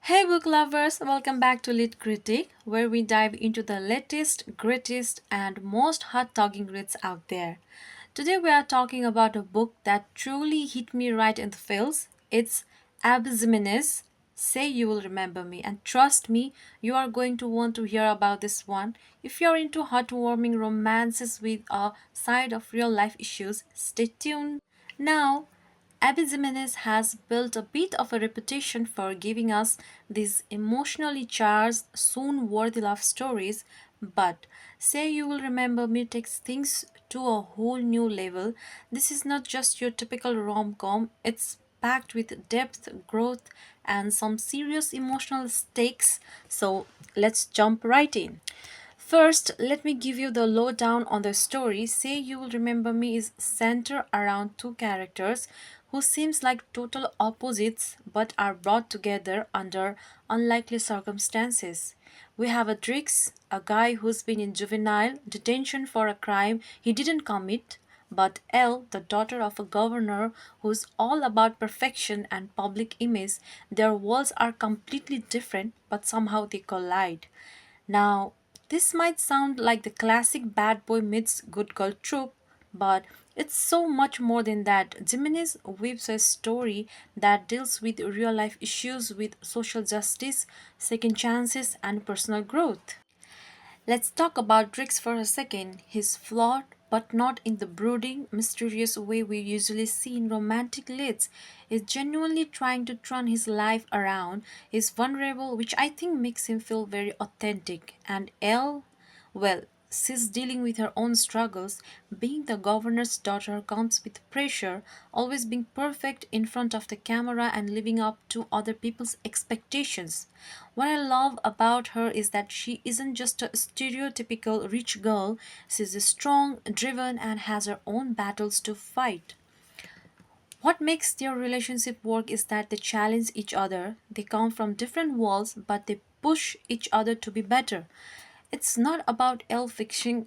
Hey book lovers, welcome back to Lit Critique, where we dive into the latest, greatest, and most heart-tugging reads out there. Today we are talking about a book that truly hit me right in the feels. It's Abby Jimenez, Say You Will Remember Me, and trust me, you are going to want to hear about this one. If you're into heartwarming romances with a side of real-life issues, stay tuned. Now, Abby Jimenez has built a bit of a reputation for giving us these emotionally charged, soon worthy love stories, but Say You Will Remember Me takes things to a whole new level. This is not just your typical rom com, it's packed with depth, growth, and some serious emotional stakes. So let's jump right in. First, let me give you the lowdown on the story. Say You Will Remember Me is centered around two characters who seems like total opposites but are brought together under unlikely circumstances. We have a Drix, a guy who's been in juvenile detention for a crime he didn't commit, but Elle, the daughter of a governor who's all about perfection and public image. Their worlds are completely different, but somehow they collide. Now, this might sound like the classic bad boy meets good girl trope, but it's so much more than that. Jimenez weaves a story that deals with real life issues with social justice, second chances, and personal growth. Let's talk about Drix for a second. He's flawed, but not in the brooding, mysterious way we usually see in romantic leads. He's genuinely trying to turn his life around. He's vulnerable, which I think makes him feel very authentic. And Elle, well, she's dealing with her own struggles. Being the governor's daughter comes with pressure, always being perfect in front of the camera and living up to other people's expectations. What I love about her is that she isn't just a stereotypical rich girl, she's strong, driven, and has her own battles to fight. What makes their relationship work is that they challenge each other. They come from different worlds, but they push each other to be better. It's not about Elle fixing.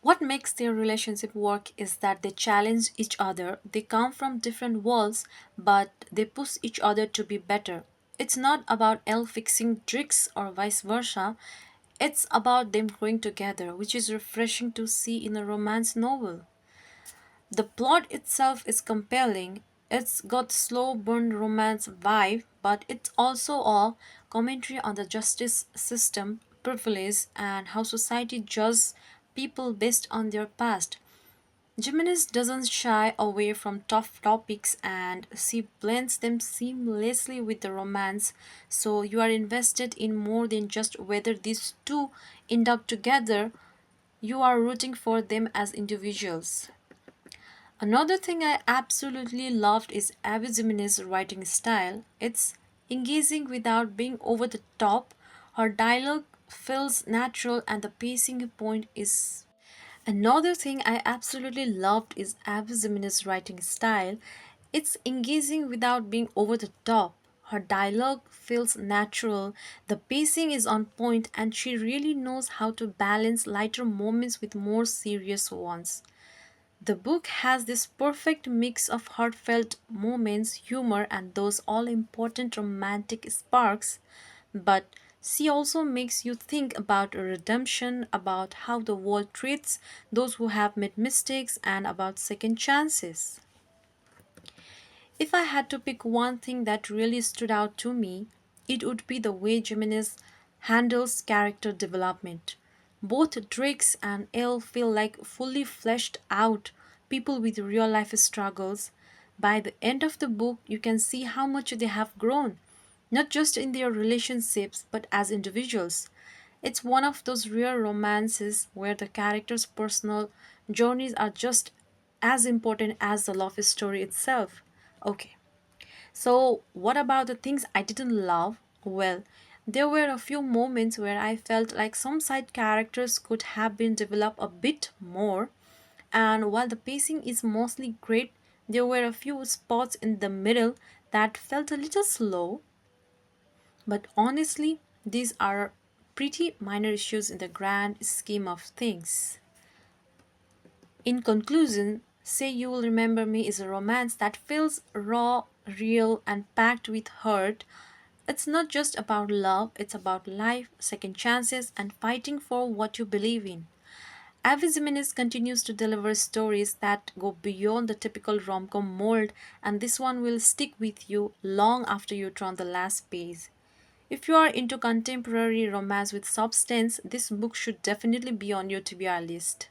What makes their relationship work is that they challenge each other. They come from different worlds, but they push each other to be better. It's not about Elle fixing tricks or vice versa. It's about them growing together, which is refreshing to see in a romance novel. The plot itself is compelling. It's got slow burn romance vibe, but it's also a commentary on the justice system, privilege, and how society judges people based on their past. Jimenez doesn't shy away from tough topics and she blends them seamlessly with the romance, so you are invested in more than just whether these two end up together, you are rooting for them as individuals. Another thing I absolutely loved is Abby Jimenez's writing style. It's engaging without being over the top. Her dialogue feels natural and the pacing point is. Another thing I absolutely loved is Abby Jimenez's writing style. It's engaging without being over the top. Her dialogue feels natural, the pacing is on point, and she really knows how to balance lighter moments with more serious ones. The book has this perfect mix of heartfelt moments, humor, and those all important romantic sparks, but she also makes you think about redemption, about how the world treats those who have made mistakes, and about second chances. If I had to pick one thing that really stood out to me, it would be the way Jimenez handles character development. Both Drakes and Elle feel like fully fleshed out people with real life struggles. By the end of the book, you can see how much they have grown, not just in their relationships, but as individuals. It's one of those rare romances where the characters' personal journeys are just as important as the love story itself. Okay, so what about the things I didn't love? Well, there were a few moments where I felt like some side characters could have been developed a bit more, and while the pacing is mostly great, there were a few spots in the middle that felt a little slow, but honestly, these are pretty minor issues in the grand scheme of things. In conclusion, Say You Will Remember Me is a romance that feels raw, real, and packed with hurt. It's not just about love, it's about life, second chances, and fighting for what you believe in. Abby Jimenez continues to deliver stories that go beyond the typical rom com mold, and this one will stick with you long after you turn the last page. If you are into contemporary romance with substance, this book should definitely be on your TBR list.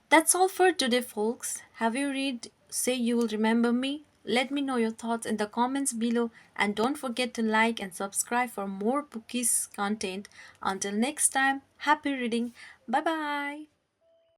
That's all for today, folks. Have you read Say You Will Remember Me? Let me know your thoughts in the comments below, and don't forget to like and subscribe for more bookies content. Until next time, happy reading. Bye bye.